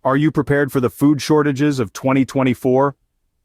Are you prepared for the food shortages of 2024?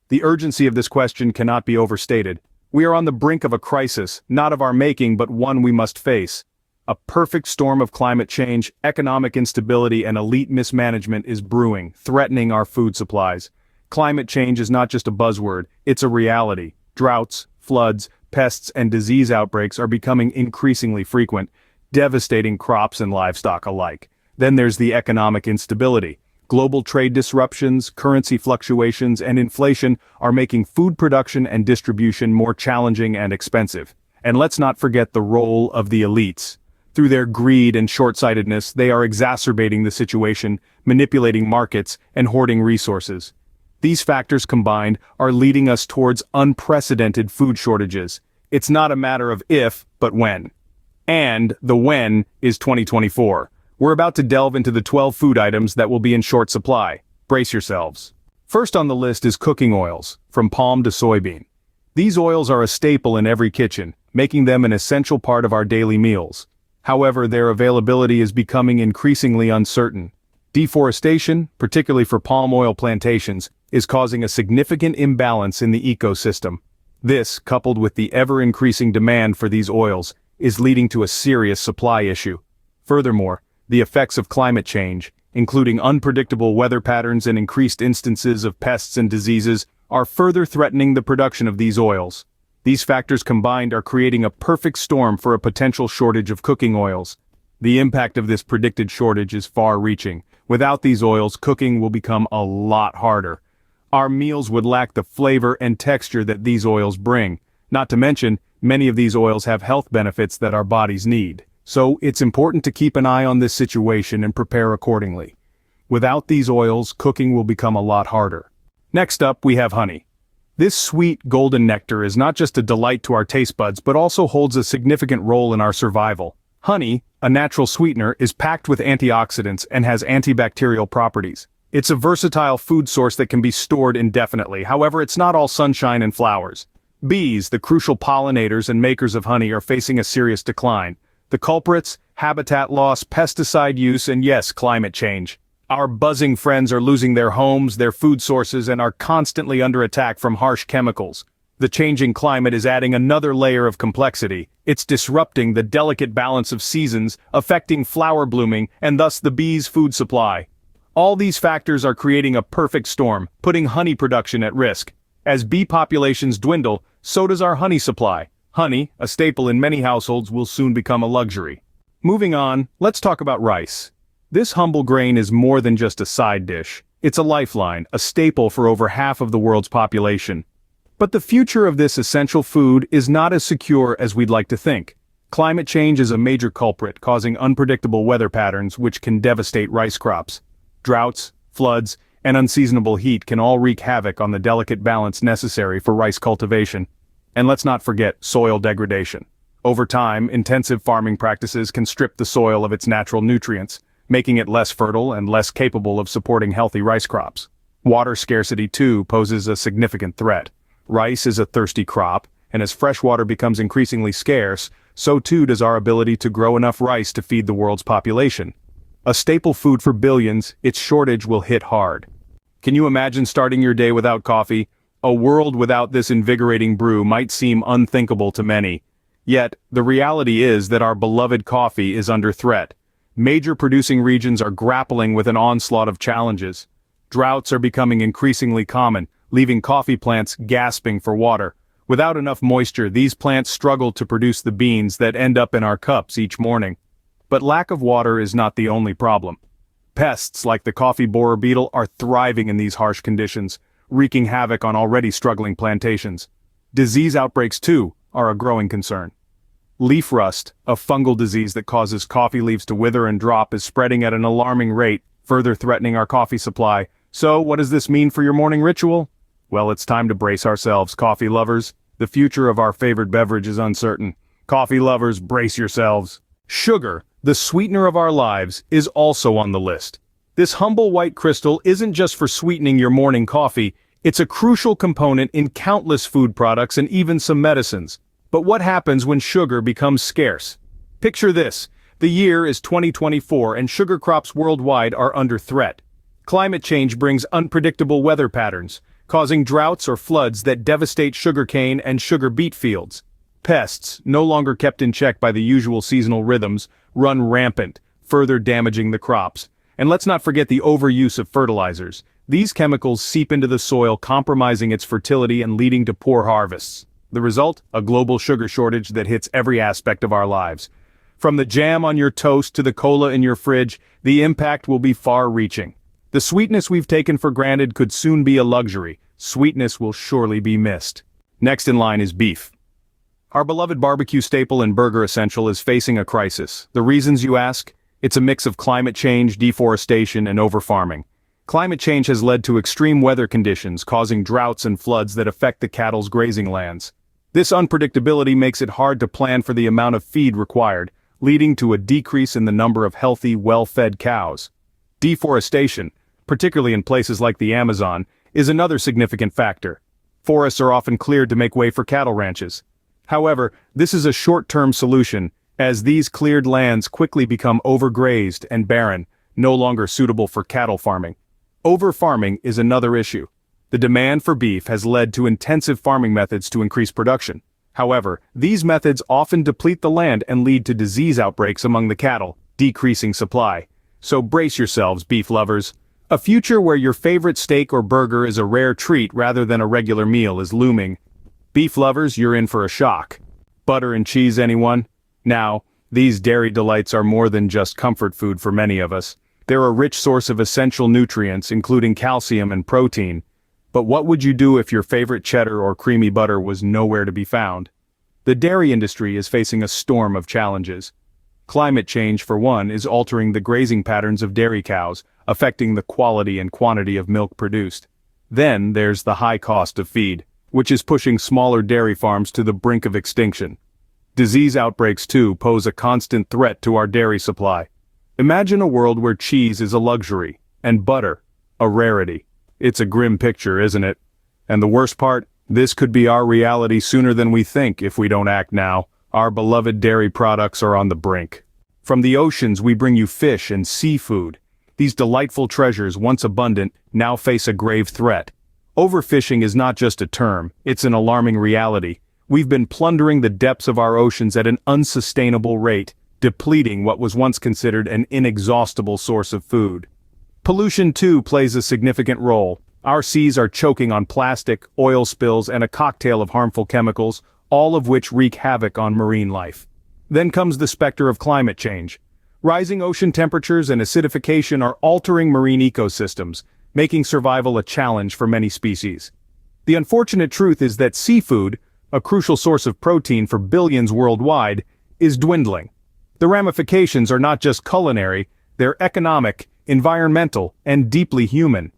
The urgency of this question cannot be overstated. We are on the brink of a crisis, not of our making but one we must face. A perfect storm of climate change, economic instability and elite mismanagement is brewing, threatening our food supplies. Climate change is not just a buzzword, it's a reality. Droughts, floods, pests and disease outbreaks are becoming increasingly frequent, devastating crops and livestock alike. Then there's the economic instability. Global trade disruptions, currency fluctuations, and inflation are making food production and distribution more challenging and expensive. And let's not forget the role of the elites. Through their greed and short-sightedness, they are exacerbating the situation, manipulating markets, and hoarding resources. These factors combined are leading us towards unprecedented food shortages. It's not a matter of if, but when. And the when is 2024. We're about to delve into the 12 food items that will be in short supply. Brace yourselves. First on the list is cooking oils, from palm to soybean. These oils are a staple in every kitchen, making them an essential part of our daily meals. However, their availability is becoming increasingly uncertain. Deforestation, particularly for palm oil plantations, is causing a significant imbalance in the ecosystem. This, coupled with the ever-increasing demand for these oils, is leading to a serious supply issue. Furthermore, the effects of climate change, including unpredictable weather patterns and increased instances of pests and diseases, are further threatening the production of these oils. These factors combined are creating a perfect storm for a potential shortage of cooking oils. The impact of this predicted shortage is far-reaching. Without these oils, cooking will become a lot harder. Our meals would lack the flavor and texture that these oils bring. Not to mention, many of these oils have health benefits that our bodies need. So, it's important to keep an eye on this situation and prepare accordingly. Without these oils, cooking will become a lot harder. Next up, we have honey. This sweet, golden nectar is not just a delight to our taste buds but also holds a significant role in our survival. Honey, a natural sweetener, is packed with antioxidants and has antibacterial properties. It's a versatile food source that can be stored indefinitely, however it's not all sunshine and flowers. Bees, the crucial pollinators and makers of honey, are facing a serious decline. The culprits, habitat loss, pesticide use, and yes, climate change. Our buzzing friends are losing their homes, their food sources, and are constantly under attack from harsh chemicals. The changing climate is adding another layer of complexity. It's disrupting the delicate balance of seasons, affecting flower blooming, and thus the bees' food supply. All these factors are creating a perfect storm, putting honey production at risk. As bee populations dwindle, so does our honey supply. Honey, a staple in many households, will soon become a luxury. Moving on, let's talk about rice. This humble grain is more than just a side dish. It's a lifeline, a staple for over half of the world's population. But the future of this essential food is not as secure as we'd like to think. Climate change is a major culprit, causing unpredictable weather patterns which can devastate rice crops. Droughts, floods, and unseasonable heat can all wreak havoc on the delicate balance necessary for rice cultivation. And let's not forget soil degradation. Over time, intensive farming practices can strip the soil of its natural nutrients, making it less fertile and less capable of supporting healthy rice crops. Water scarcity, too, poses a significant threat. Rice is a thirsty crop, and as fresh water becomes increasingly scarce, so too does our ability to grow enough rice to feed the world's population. A staple food for billions, its shortage will hit hard. Can you imagine starting your day without coffee? A world without this invigorating brew might seem unthinkable to many. Yet, the reality is that our beloved coffee is under threat. Major producing regions are grappling with an onslaught of challenges. Droughts are becoming increasingly common, leaving coffee plants gasping for water. Without enough moisture, these plants struggle to produce the beans that end up in our cups each morning. But lack of water is not the only problem. Pests like the coffee borer beetle are thriving in these harsh conditions, wreaking havoc on already struggling plantations. Disease outbreaks, too, are a growing concern. Leaf rust, a fungal disease that causes coffee leaves to wither and drop, is spreading at an alarming rate, further threatening our coffee supply. So, what does this mean for your morning ritual? Well, it's time to brace ourselves, coffee lovers. The future of our favorite beverage is uncertain. Coffee lovers, brace yourselves. Sugar, the sweetener of our lives, is also on the list. This humble white crystal isn't just for sweetening your morning coffee, it's a crucial component in countless food products and even some medicines. But what happens when sugar becomes scarce? Picture this. The year is 2024 and sugar crops worldwide are under threat. Climate change brings unpredictable weather patterns, causing droughts or floods that devastate sugarcane and sugar beet fields. Pests, no longer kept in check by the usual seasonal rhythms, run rampant, further damaging the crops. And let's not forget the overuse of fertilizers. These chemicals seep into the soil, compromising its fertility and leading to poor harvests. The result? A global sugar shortage that hits every aspect of our lives. From the jam on your toast to the cola in your fridge, the impact will be far-reaching. The sweetness we've taken for granted could soon be a luxury. Sweetness will surely be missed. Next in line is beef. Our beloved barbecue staple and burger essential is facing a crisis. The reasons, you ask? It's a mix of climate change, deforestation, and overfarming. Climate change has led to extreme weather conditions, causing droughts and floods that affect the cattle's grazing lands. This unpredictability makes it hard to plan for the amount of feed required, leading to a decrease in the number of healthy, well-fed cows. Deforestation, particularly in places like the Amazon, is another significant factor. Forests are often cleared to make way for cattle ranches. However, this is a short-term solution, as these cleared lands quickly become overgrazed and barren, no longer suitable for cattle farming. Overfarming is another issue. The demand for beef has led to intensive farming methods to increase production. However, these methods often deplete the land and lead to disease outbreaks among the cattle, decreasing supply. So brace yourselves, beef lovers. A future where your favorite steak or burger is a rare treat rather than a regular meal is looming. Beef lovers, you're in for a shock. Butter and cheese, anyone? Now, these dairy delights are more than just comfort food for many of us. They're a rich source of essential nutrients, including calcium and protein. But what would you do if your favorite cheddar or creamy butter was nowhere to be found? The dairy industry is facing a storm of challenges. Climate change, for one, is altering the grazing patterns of dairy cows, affecting the quality and quantity of milk produced. Then there's the high cost of feed, which is pushing smaller dairy farms to the brink of extinction. Disease outbreaks, too, pose a constant threat to our dairy supply. Imagine a world where cheese is a luxury, and butter, a rarity. It's a grim picture, isn't it? And the worst part? This could be our reality sooner than we think if we don't act now. Our beloved dairy products are on the brink. From the oceans we bring you fish and seafood. These delightful treasures, once abundant, now face a grave threat. Overfishing is not just a term, it's an alarming reality. We've been plundering the depths of our oceans at an unsustainable rate, depleting what was once considered an inexhaustible source of food. Pollution, too, plays a significant role. Our seas are choking on plastic, oil spills, and a cocktail of harmful chemicals, all of which wreak havoc on marine life. Then comes the specter of climate change. Rising ocean temperatures and acidification are altering marine ecosystems, making survival a challenge for many species. The unfortunate truth is that seafood, a crucial source of protein for billions worldwide, is dwindling. The ramifications are not just culinary, they're economic, environmental, and deeply human.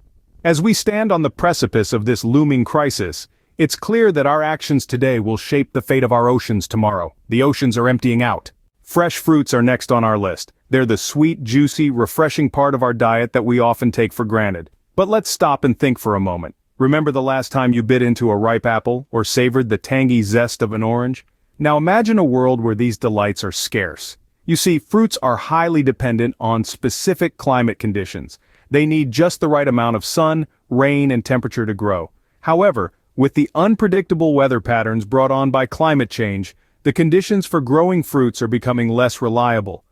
As we stand on the precipice of this looming crisis, it's clear that our actions today will shape the fate of our oceans tomorrow. The oceans are emptying out. Fresh fruits are next on our list. They're the sweet, juicy, refreshing part of our diet that we often take for granted. But let's stop and think for a moment. Remember the last time you bit into a ripe apple or savored the tangy zest of an orange? Now imagine a world where these delights are scarce. You see, fruits are highly dependent on specific climate conditions. They need just the right amount of sun, rain, and temperature to grow. However, with the unpredictable weather patterns brought on by climate change, the conditions for growing fruits are becoming less reliable.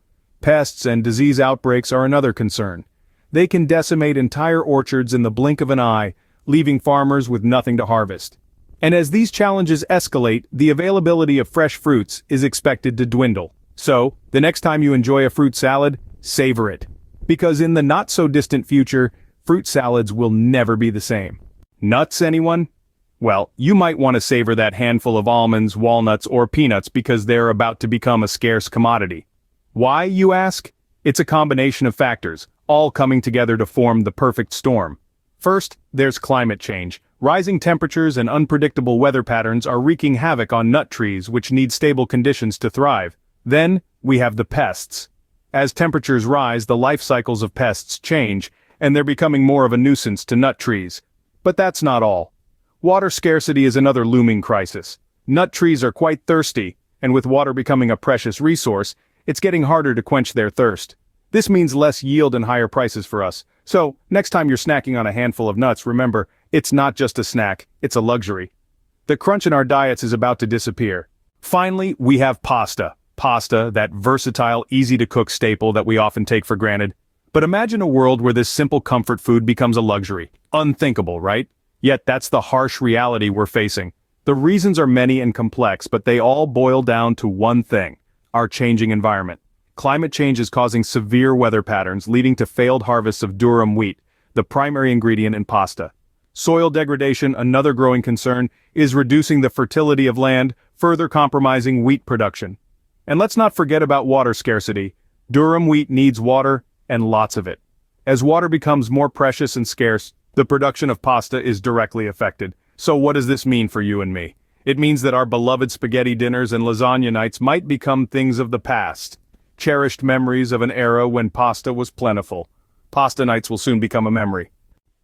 Pests and disease outbreaks are another concern. They can decimate entire orchards in the blink of an eye, leaving farmers with nothing to harvest. And as these challenges escalate, the availability of fresh fruits is expected to dwindle. So, the next time you enjoy a fruit salad, savor it. Because in the not-so-distant future, fruit salads will never be the same. Nuts, anyone? Well, you might want to savor that handful of almonds, walnuts, or peanuts because they're about to become a scarce commodity. Why, you ask? It's a combination of factors, all coming together to form the perfect storm. First, there's climate change. Rising temperatures and unpredictable weather patterns are wreaking havoc on nut trees which need stable conditions to thrive. Then, we have the pests. As temperatures rise, the life cycles of pests change, and they're becoming more of a nuisance to nut trees. But that's not all. Water scarcity is another looming crisis. Nut trees are quite thirsty, and with water becoming a precious resource, it's getting harder to quench their thirst. This means less yield and higher prices for us, So, next time you're snacking on a handful of nuts, remember, it's not just a snack, it's a luxury. The crunch in our diets is about to disappear. Finally, we have pasta. Pasta, that versatile, easy-to-cook staple that we often take for granted. But imagine a world where this simple comfort food becomes a luxury. Unthinkable, right? Yet that's the harsh reality we're facing. The reasons are many and complex, but they all boil down to one thing: our changing environment. Climate change is causing severe weather patterns, leading to failed harvests of durum wheat, the primary ingredient in pasta. Soil degradation, another growing concern, is reducing the fertility of land, further compromising wheat production. And let's not forget about water scarcity. Durum wheat needs water, and lots of it. As water becomes more precious and scarce, the production of pasta is directly affected. So what does this mean for you and me? It means that our beloved spaghetti dinners and lasagna nights might become things of the past. Cherished memories of an era when pasta was plentiful. Pasta nights will soon become a memory.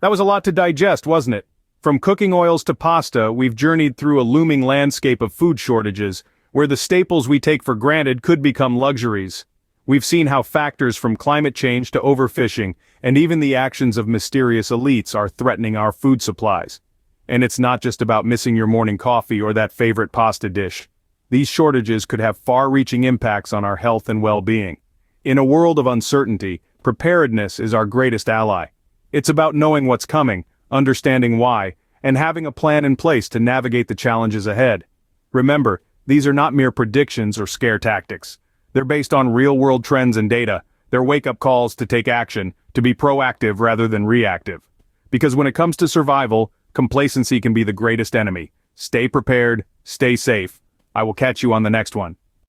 That was a lot to digest, wasn't it? From cooking oils to pasta, we've journeyed through a looming landscape of food shortages, where the staples we take for granted could become luxuries. We've seen how factors from climate change to overfishing, and even the actions of mysterious elites are threatening our food supplies. And it's not just about missing your morning coffee or that favorite pasta dish. These shortages could have far-reaching impacts on our health and well-being. In a world of uncertainty, preparedness is our greatest ally. It's about knowing what's coming, understanding why, and having a plan in place to navigate the challenges ahead. Remember, these are not mere predictions or scare tactics. They're based on real-world trends and data. They're wake-up calls to take action, to be proactive rather than reactive. Because when it comes to survival, complacency can be the greatest enemy. Stay prepared, stay safe. I will catch you on the next one.